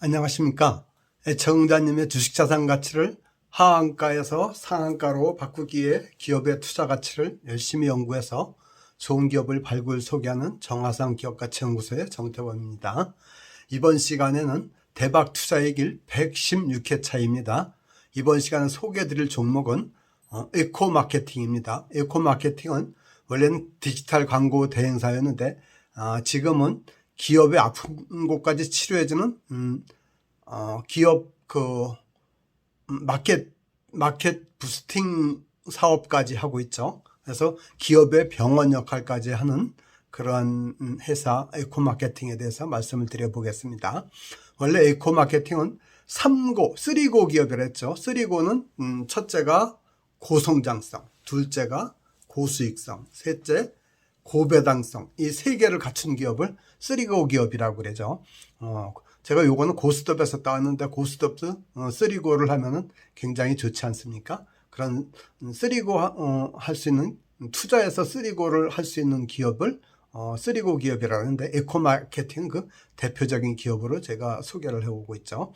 안녕하십니까. 애청자님의 주식자산 가치를 하한가에서 상한가로 바꾸기 위해 기업의 투자 가치를 열심히 연구해서 좋은 기업을 발굴 소개하는 정하상 기업가치연구소의 정태범입니다. 이번 시간에는 대박 투자의 길 116회차입니다. 이번 시간에 소개해드릴 종목은 에코마케팅입니다. 에코마케팅은 원래는 디지털 광고 대행사였는데 지금은 기업의 아픈 곳까지 치료해주는 기업 마켓 부스팅 사업까지 하고 있죠. 그래서 기업의 병원 역할까지 하는 그런 회사 에코마케팅에 대해서 말씀을 드려보겠습니다. 원래 에코마케팅은 3고 기업이라 했죠. 3고는 첫째가 고성장성, 둘째가 고수익성, 셋째 고배당성, 이 세 개를 갖춘 기업을 3고 기업이라고 그러죠. 제가 요거는 고스톱에서 따왔는데 고스톱도 3고를 하면은 굉장히 좋지 않습니까? 그런 3고 할 수 있는, 투자해서 3고를 할 수 있는 기업을 3고 기업이라고 하는데 에코마케팅은 그 대표적인 기업으로 제가 소개를 해오고 있죠.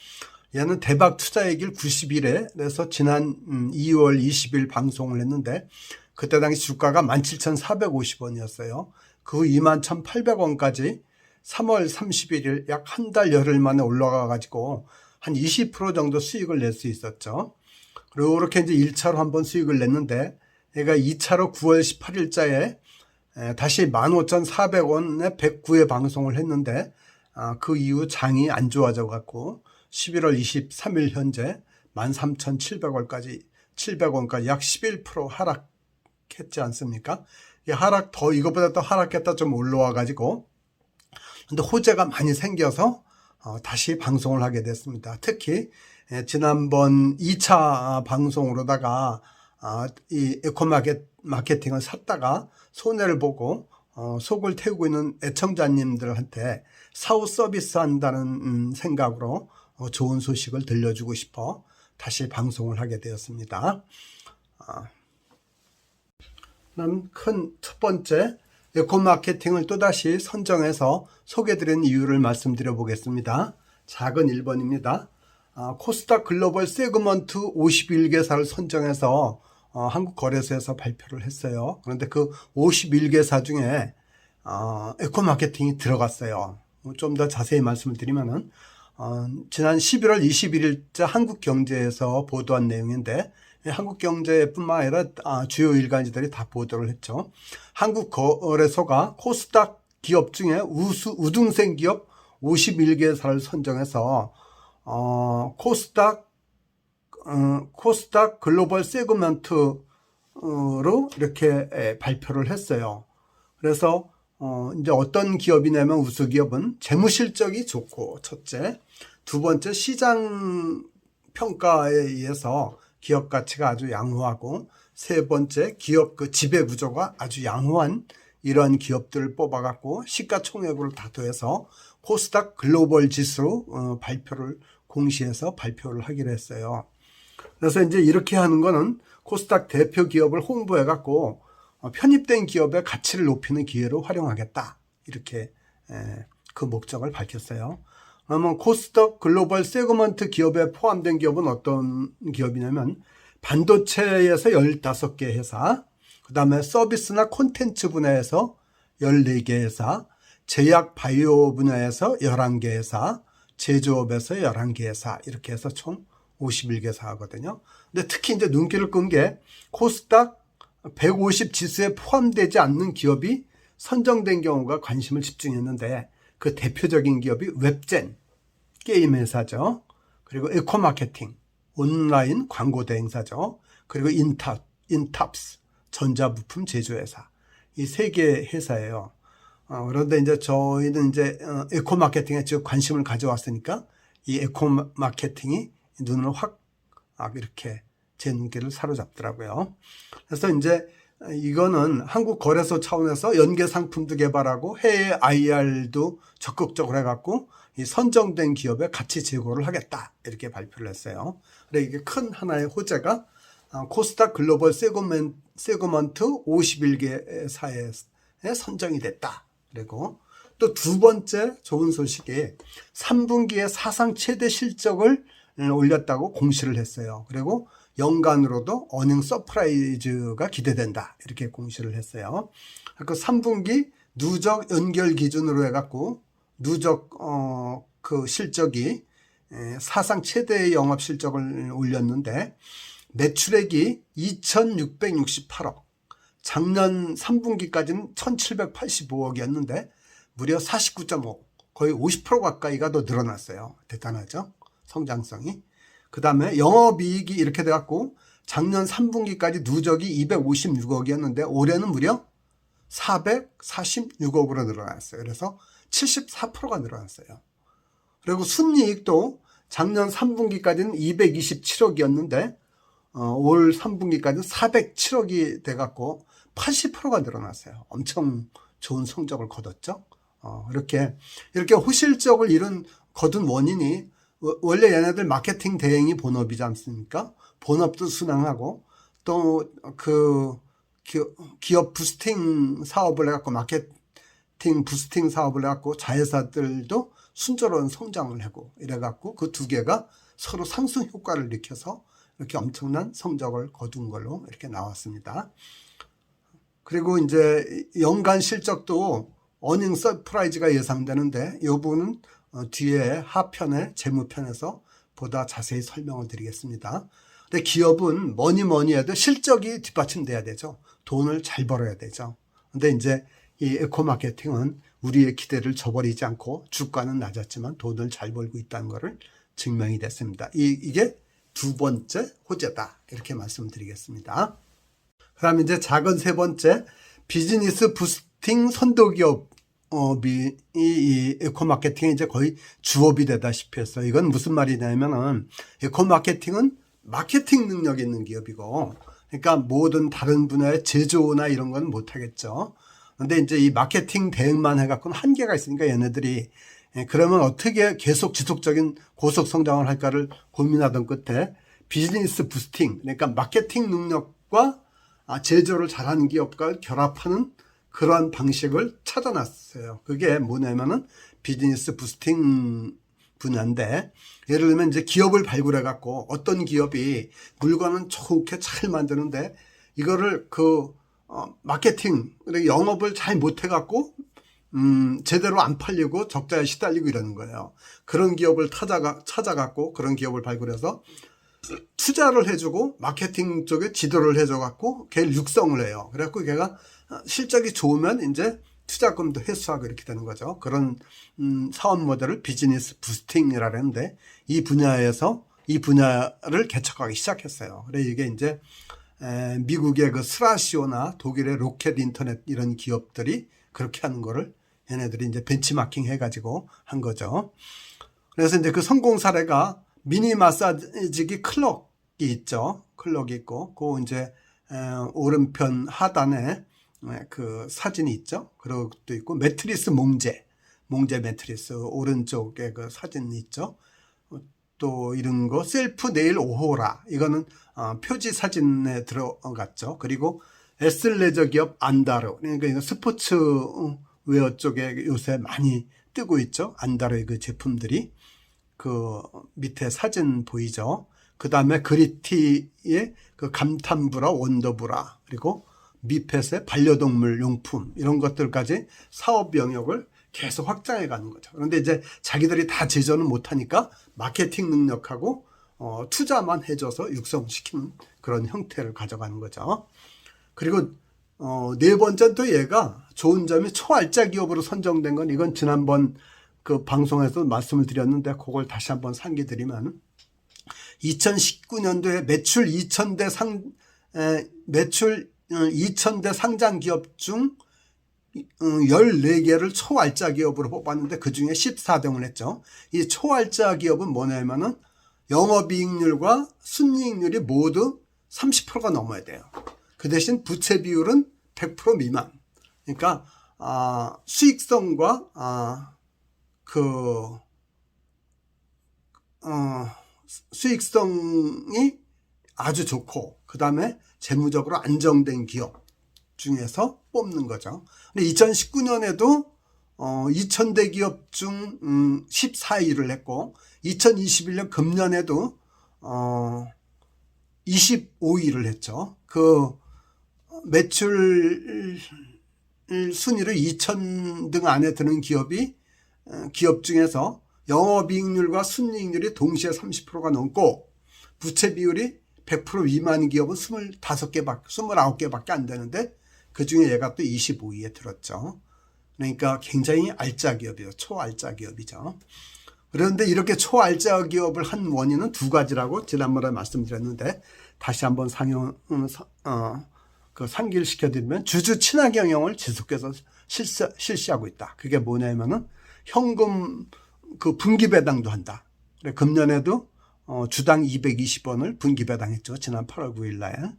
얘는 대박 투자의 길 90일에 그래서 지난 2월 20일 방송을 했는데 그때 당시 주가가 17,450원이었어요. 그 21,800원까지 3월 31일 약 한 달 열흘 만에 올라가 가지고 한 20% 정도 수익을 낼 수 있었죠. 그리고 이렇게 이제 1차로 한번 수익을 냈는데 얘가 2차로 9월 18일자에 다시 15,400원에 109회 방송을 했는데 그 이후 장이 안 좋아져 갖고 11월 23일 현재 13,700원까지 약 11% 하락했지 않습니까? 이 하락 이거보다 더 하락했다 좀 올라와 가지고 근데 호재가 많이 생겨서 다시 방송을 하게 됐습니다. 특히 지난번 2차 방송으로다가 이 에코마케팅을 샀다가 손해를 보고 속을 태우고 있는 애청자님들한테 사후 서비스 한다는 생각으로 좋은 소식을 들려주고 싶어 다시 방송을 하게 되었습니다. 그럼 큰 첫 번째 에코마케팅을 또다시 선정해서 소개드린 이유를 말씀드려 보겠습니다. 작은 1번입니다. 코스닥 글로벌 세그먼트 51개사를 선정해서 한국거래소에서 발표를 했어요. 그런데 그 51개사 중에 에코마케팅이 들어갔어요. 좀 더 자세히 말씀을 드리면은 지난 11월 21일자 한국경제에서 보도한 내용인데 한국경제뿐만 아니라 주요 일간지들이 다 보도를 했죠. 한국거래소가 코스닥 기업 중에 우등생 기업 51개사를 선정해서 코스닥 글로벌 세그먼트로 이렇게 발표를 했어요. 그래서 이제 어떤 기업이냐면 우수기업은 재무실적이 좋고 첫째, 두 번째 시장 평가에 의해서 기업 가치가 아주 양호하고 세 번째 기업 그 지배 구조가 아주 양호한 이런 기업들을 뽑아갖고 시가총액으로 다 더해서 코스닥 글로벌 지수로 공시해서 발표를 하기로 했어요. 그래서 이제 이렇게 하는 거는 코스닥 대표 기업을 홍보해갖고 편입된 기업의 가치를 높이는 기회로 활용하겠다. 이렇게 그 목적을 밝혔어요. 그러면 코스닥 글로벌 세그먼트 기업에 포함된 기업은 어떤 기업이냐면 반도체에서 15개 회사, 그 다음에 서비스나 콘텐츠 분야에서 14개 회사, 제약 바이오 분야에서 11개 회사, 제조업에서 11개 회사 이렇게 해서 총 51개사 하거든요. 근데 특히 이제 눈길을 끈 게 코스닥 150 지수에 포함되지 않는 기업이 선정된 경우가 관심을 집중했는데 그 대표적인 기업이 웹젠, 게임 회사죠. 그리고 에코마케팅, 온라인 광고 대행사죠. 그리고 인탑스, 전자부품 제조회사. 이 세 개의 회사예요. 그런데 이제 저희는 이제 에코마케팅에 즉 관심을 가져왔으니까 이 에코마케팅이 눈을 확 이렇게 제 눈길을 사로잡더라고요. 그래서 이제 이거는 한국거래소 차원에서 연계 상품도 개발하고 해외 IR도 적극적으로 해갖고 이 선정된 기업에 가치 제고를 하겠다 이렇게 발표를 했어요. 그래서 이게 큰 하나의 호재가 코스닥 글로벌 세그먼트 51개사에 선정이 됐다. 그리고 또 두 번째 좋은 소식이 3분기에 사상 최대 실적을 올렸다고 공시를 했어요. 그리고 연간으로도 어닝 서프라이즈가 기대된다 이렇게 공시를 했어요. 그 3분기 누적 연결 기준으로 해갖고 누적 그 실적이 사상 최대의 영업 실적을 올렸는데 매출액이 2,668억, 작년 3분기까지는 1,785억이었는데 무려 49.5, 거의 50% 가까이가 더 늘어났어요. 대단하죠? 성장성이. 그 다음에 영업이익이 이렇게 돼갖고 작년 3분기까지 누적이 256억이었는데 올해는 무려 446억으로 늘어났어요. 그래서 74%가 늘어났어요. 그리고 순이익도 작년 3분기까지는 227억이었는데 올 3분기까지는 407억이 돼갖고 80%가 늘어났어요. 엄청 좋은 성적을 거뒀죠. 이렇게 호실적을 거둔 원인이 원래 얘네들 마케팅 대행이 본업이지 않습니까? 본업도 순항하고 또 그 기업 부스팅 사업을 해갖고 마케팅 부스팅 사업을 해갖고 자회사들도 순조로운 성장을 하고 이래갖고 그 두 개가 서로 상승 효과를 일으켜서 이렇게 엄청난 성적을 거둔 걸로 이렇게 나왔습니다. 그리고 이제 연간 실적도 어닝 서프라이즈가 예상되는데 이 부분은 뒤에 하편의 재무편에서 보다 자세히 설명을 드리겠습니다. 근데 기업은 뭐니 해도 실적이 뒷받침돼야 되죠. 돈을 잘 벌어야 되죠. 근데 이제 이 에코마케팅은 우리의 기대를 저버리지 않고 주가는 낮았지만 돈을 잘 벌고 있다는 것을 증명이 됐습니다. 이게 두 번째 호재다. 이렇게 말씀드리겠습니다. 그 다음에 이제 작은 세 번째, 비즈니스 부스팅 선도기업이 이 에코마케팅이 이제 거의 주업이 되다시피 했어요. 이건 무슨 말이냐면은 에코마케팅은 마케팅 능력이 있는 기업이고, 그러니까 모든 다른 분야의 제조나 이런 건 못하겠죠. 근데 이제 이 마케팅 대응만 해갖고는 한계가 있으니까 얘네들이 그러면 어떻게 계속 지속적인 고속 성장을 할까를 고민하던 끝에 비즈니스 부스팅, 그러니까 마케팅 능력과 제조를 잘하는 기업과 결합하는 그런 방식을 찾아놨어요. 그게 뭐냐면은 비즈니스 부스팅 분야인데, 예를 들면 이제 기업을 발굴해 갖고 어떤 기업이 물건은 좋게 잘 만드는데 이거를 마케팅, 영업을 잘 못해 갖고 제대로 안 팔리고 적자에 시달리고 이러는 거예요. 그런 기업을 찾아갖고 그런 기업을 발굴해서 투자를 해주고 마케팅 쪽에 지도를 해줘갖고 걔를 육성을 해요. 그래갖고 걔가 실적이 좋으면 이제 투자금도 회수하고 이렇게 되는 거죠. 그런 사업 모델을 비즈니스 부스팅이라 하는데 이 분야에서 이 분야를 개척하기 시작했어요. 그래 이게 이제 미국의 그 스라시오나 독일의 로켓 인터넷 이런 기업들이 그렇게 하는 거를 얘네들이 이제 벤치마킹 해가지고 한 거죠. 그래서 이제 그 성공 사례가 미니 마사지기 클럭이 있죠. 클럭이 있고, 그 이제 오른편 하단에 그 사진이 있죠. 그런 것도 있고, 매트리스 몽제 매트리스 오른쪽에 그 사진이 있죠. 또 이런 거 셀프 네일 오호라, 이거는 표지 사진에 들어갔죠. 그리고 에슬레저 기업 안다로, 그러니까 이거 스포츠 웨어 쪽에 요새 많이 뜨고 있죠. 안다로의 그 제품들이. 그 밑에 사진 보이죠. 그 다음에 그리티의 그 감탄브라, 원더브라, 그리고 미펫의 반려동물 용품, 이런 것들까지 사업 영역을 계속 확장해 가는 거죠. 그런데 이제 자기들이 다 제조는 못하니까 마케팅 능력하고 투자만 해줘서 육성시키는 그런 형태를 가져가는 거죠. 그리고 네 번째는 또 얘가 좋은 점이 초알짜 기업으로 선정된 건, 이건 지난번 그 방송에서 말씀을 드렸는데 그걸 다시 한번 상기드리면, 2019년도에 매출 2,000대 상장 기업 중 14개를 초알짜 기업으로 뽑았는데 그 중에 14등을 했죠. 이 초알짜 기업은 뭐냐면은 영업이익률과 순이익률이 모두 30%가 넘어야 돼요. 그 대신 부채 비율은 100% 미만. 그러니까 수익성과 수익성이 아주 좋고, 그 다음에 재무적으로 안정된 기업 중에서 뽑는 거죠. 근데 2019년에도 2000대 기업 중 14위를 했고 2021년 금년에도 25위를 했죠. 그 매출 순위로 2000등 안에 드는 기업 중에서 영업이익률과 순이익률이 동시에 30%가 넘고 부채 비율이 100% 미만 기업은 29개밖에 안 되는데 그중에 얘가 또 25위에 들었죠. 그러니까 굉장히 알짜 기업이죠. 초알짜 기업이죠. 그런데 이렇게 초알짜 기업을 한 원인은 두 가지라고 지난번에 말씀드렸는데 다시 한번 상기시켜드리면 주주 친화 경영을 지속해서 실시하고 있다. 그게 뭐냐면은 현금 그 분기 배당도 한다. 금년에도 주당 220원을 분기 배당했죠. 지난 8월 9일 날.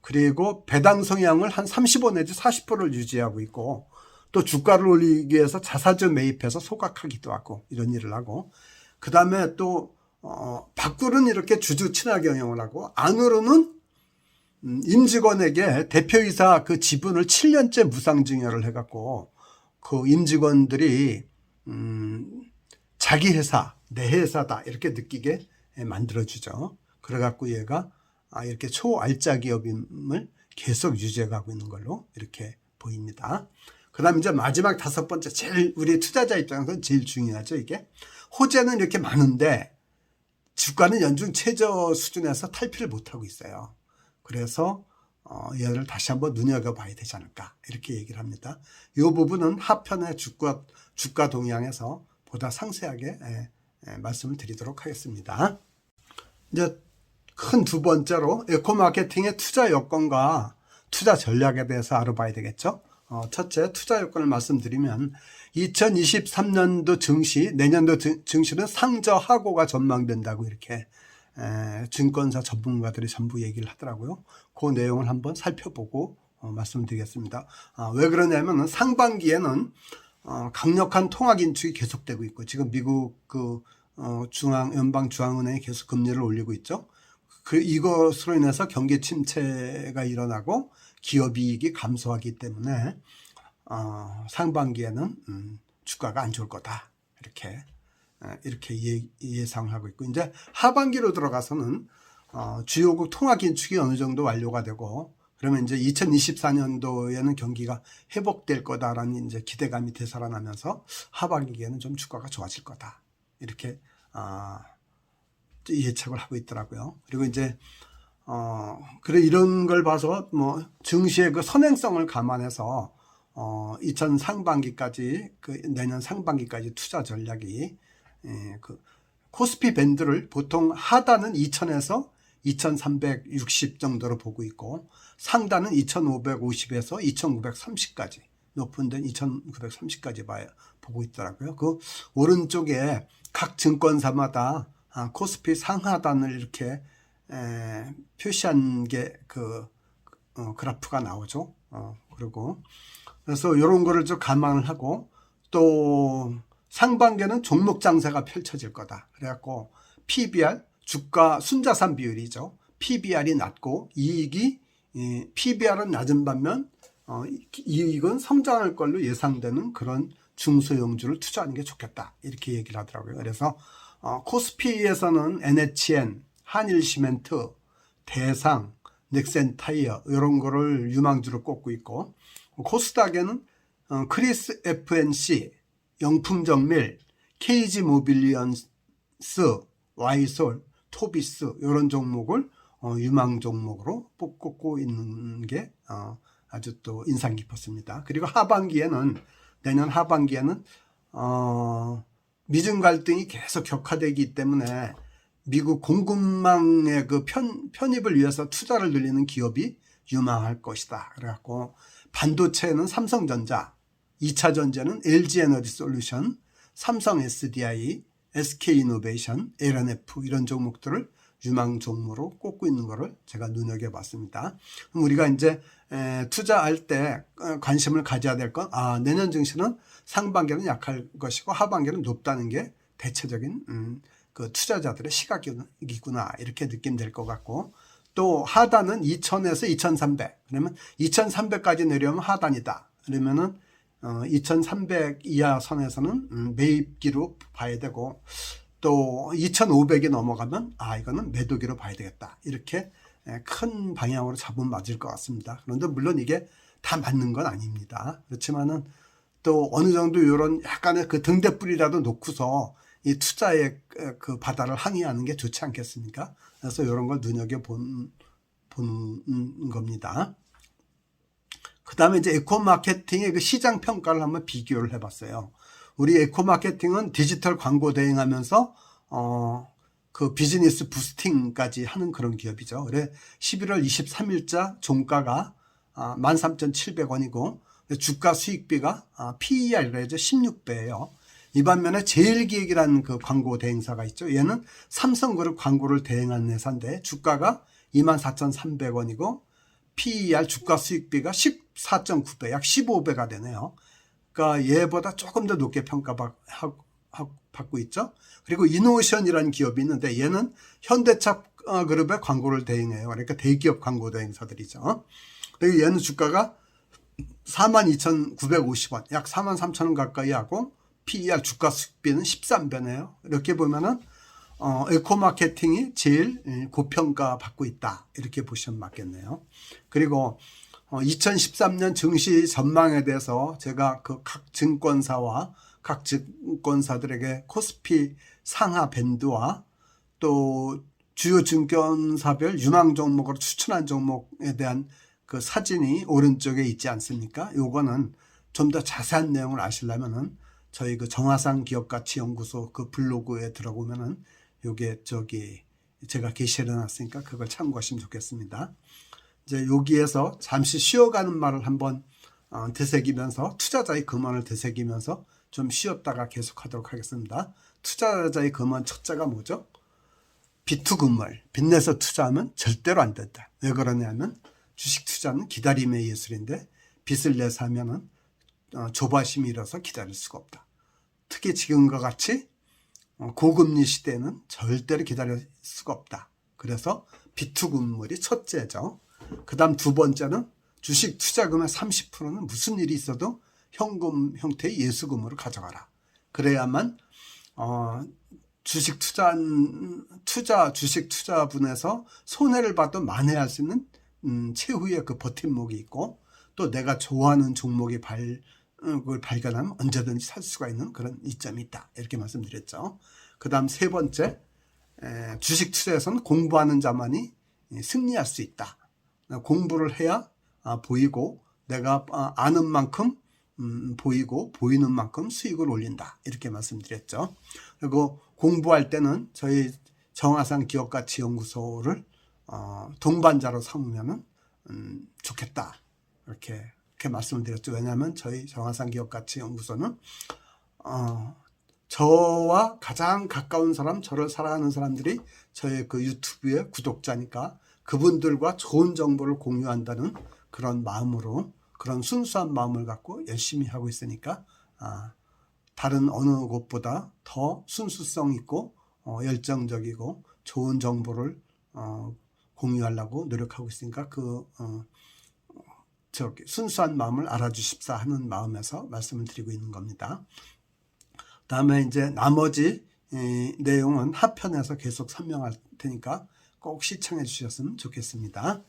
그리고 배당 성향을 한 35 내지 40%를 유지하고 있고 또 주가를 올리기 위해서 자사주 매입해서 소각하기도 하고 이런 일을 하고 그 다음에 또 밖으로는 이렇게 주주 친화 경영을 하고 안으로는 임직원에게 대표이사 그 지분을 7년째 무상증여를 해갖고 그 임직원들이 자기 회사, 내 회사다 이렇게 느끼게 만들어주죠. 그래갖고 얘가 이렇게 초알짜 기업임을 계속 유지해가고 있는 걸로 이렇게 보입니다. 그 다음 이제 마지막 다섯 번째 제일 우리 투자자 입장에서는 제일 중요하죠. 이게 호재는 이렇게 많은데 주가는 연중 최저 수준에서 탈피를 못하고 있어요. 그래서 얘를 다시 한번 눈여겨봐야 되지 않을까 이렇게 얘기를 합니다. 이 부분은 하편의 주가 동향에서 보다 상세하게 말씀을 드리도록 하겠습니다. 이제 큰 두 번째로 에코마케팅의 투자 여건과 투자 전략에 대해서 알아봐야 되겠죠. 첫째 투자 여건을 말씀드리면 2023년도 증시, 내년도 증시는 상저하고가 전망된다고 이렇게 증권사 전문가들이 전부 얘기를 하더라고요. 그 내용을 한번 살펴보고 말씀드리겠습니다. 왜 그러냐면 상반기에는 강력한 통화 긴축이 계속되고 있고 지금 미국 연방중앙은행이 계속 금리를 올리고 있죠. 이것으로 인해서 경기 침체가 일어나고 기업이익이 감소하기 때문에 상반기에는 주가가 안 좋을 거다 이렇게 예상을 하고 있고 이제 하반기로 들어가서는 주요국 통화 긴축이 어느 정도 완료가 되고 그러면 이제 2024년도에는 경기가 회복될 거다라는 이제 기대감이 되살아나면서 하반기에는 좀 주가가 좋아질 거다 이렇게 예측을 하고 있더라고요. 그리고 이제 그래 이런 걸 봐서 뭐 증시의 그 선행성을 감안해서 2000 내년 상반기까지 투자 전략이 그 코스피 밴드를 보통 하단은 2000에서 2360 정도로 보고 있고 상단은 2550에서 2930까지 높은 데는 2930까지 보고 있더라고요. 그 오른쪽에 각 증권사마다 코스피 상하단을 이렇게 표시한 게 그래프가 나오죠. 그리고 그래서 이런 거를 좀 감안을 하고 또 상반기에는 종목 장세가 펼쳐질 거다. 그래갖고 PBR 주가 순자산 비율이죠. PBR이 낮고 PBR은 낮은 반면 이익은 성장할 걸로 예상되는 그런 중소형주를 투자하는 게 좋겠다. 이렇게 얘기를 하더라고요. 그래서 코스피에서는 NHN, 한일시멘트, 대상, 넥센타이어 이런 거를 유망주로 꼽고 있고 코스닥에는 크리스 FNC, 영풍정밀, KG모빌리언스, 와이솔, 토비스 이런 종목을 유망 종목으로 꼽고 있는 게 아주 또 인상 깊었습니다. 그리고 내년 하반기에는 미중 갈등이 계속 격화되기 때문에 미국 공급망의 그 편입을 위해서 투자를 늘리는 기업이 유망할 것이다. 그래갖고 반도체는 삼성전자, 2차 전지는 LG에너지솔루션, 삼성 SDI, SK이노베이션, LNF 이런 종목들을 유망 종목으로 꼽고 있는 것을 제가 눈여겨봤습니다. 그럼 우리가 이제 투자할 때 관심을 가져야 될 건 내년 증시는 상반기는 약할 것이고 하반기는 높다는 게 대체적인 그 투자자들의 시각이구나 이렇게 느낌될 것 같고 또 하단은 2000에서 2300 그러면 2300까지 내려오면 하단이다. 그러면은 2300 이하 선에서는 매입기로 봐야 되고, 또 2500이 넘어가면 이거는 매도기로 봐야 되겠다. 이렇게 큰 방향으로 잡으면 맞을 것 같습니다. 그런데 물론 이게 다 맞는 건 아닙니다. 그렇지만은 또 어느 정도 이런 약간의 그 등대뿌리라도 놓고서 이 투자의 그 바다를 항의하는 게 좋지 않겠습니까? 그래서 이런 걸 눈여겨보는 겁니다. 그 다음에 이제 에코마케팅의 그 시장 평가를 한번 비교를 해봤어요. 우리 에코마케팅은 디지털 광고 대행하면서 그 비즈니스 부스팅까지 하는 그런 기업이죠. 그래 11월 23일자 종가가 13,700원이고 주가 수익비가 PER 그래죠 16배예요. 이 반면에 제일기획이라는 그 광고 대행사가 있죠. 얘는 삼성그룹 광고를 대행하는 회사인데 주가가 24,300원이고 PER 주가 수익비가 14.9배, 약 15배가 되네요. 그러니까 얘보다 조금 더 높게 평가받고 있죠. 그리고 이노션이라는 기업이 있는데 얘는 현대차 그룹의 광고를 대행해요. 그러니까 대기업 광고 대행사들이죠. 그리고 얘는 주가가 42,950원, 약 43,000원 가까이 하고 PER 주가 수익비는 13배네요. 이렇게 보면은 에코마케팅이 제일 고평가 받고 있다. 이렇게 보시면 맞겠네요. 그리고 2013년 증시 전망에 대해서 제가 그 각 증권사와 각 증권사들에게 코스피 상하 밴드와 또 주요 증권사별 유망 종목으로 추천한 종목에 대한 그 사진이 오른쪽에 있지 않습니까? 요거는 좀 더 자세한 내용을 아시려면은 저희 그 정화상 기업가치연구소 그 블로그에 들어보면은 요게 제가 게시를 해놨으니까 그걸 참고하시면 좋겠습니다. 이제 여기에서 잠시 쉬어가는 말을 한번 되새기면서 투자자의 금원을 되새기면서 좀 쉬었다가 계속하도록 하겠습니다. 투자자의 금원 첫째가 뭐죠? 비투금물, 빚내서 투자하면 절대로 안 된다. 왜 그러냐면 주식 투자는 기다림의 예술인데 빚을 내서 하면은 조바심이 일어서 기다릴 수가 없다. 특히 지금과 같이 고금리 시대에는 절대로 기다릴 수가 없다. 그래서 비투금물이 첫째죠. 그 다음 두 번째는 주식 투자금의 30%는 무슨 일이 있어도 현금 형태의 예수금으로 가져가라. 그래야만 주식 투자분에서 손해를 봐도 만회할 수 있는 최후의 그 버팀목이 있고 또 내가 좋아하는 종목이 발견하면 언제든지 살 수가 있는 그런 이점이 있다. 이렇게 말씀드렸죠. 그 다음 세 번째, 주식 투자에서는 공부하는 자만이 승리할 수 있다. 공부를 해야 보이고 내가 아는 만큼 보이고 보이는 만큼 수익을 올린다. 이렇게 말씀드렸죠. 그리고 공부할 때는 저희 정화상 기업가치연구소를 동반자로 삼으면 좋겠다. 이렇게 말씀을 드렸죠. 왜냐하면 저희 정화상 기업가치연구소는 저와 가장 가까운 사람, 저를 사랑하는 사람들이 저의 그 유튜브의 구독자니까 그분들과 좋은 정보를 공유한다는 그런 마음으로, 그런 순수한 마음을 갖고 열심히 하고 있으니까 다른 어느 곳보다 더 순수성 있고 열정적이고 좋은 정보를 공유하려고 노력하고 있으니까 순수한 마음을 알아주십사 하는 마음에서 말씀을 드리고 있는 겁니다. 다음에 이제 나머지 내용은 하편에서 계속 설명할 테니까 꼭 시청해 주셨으면 좋겠습니다.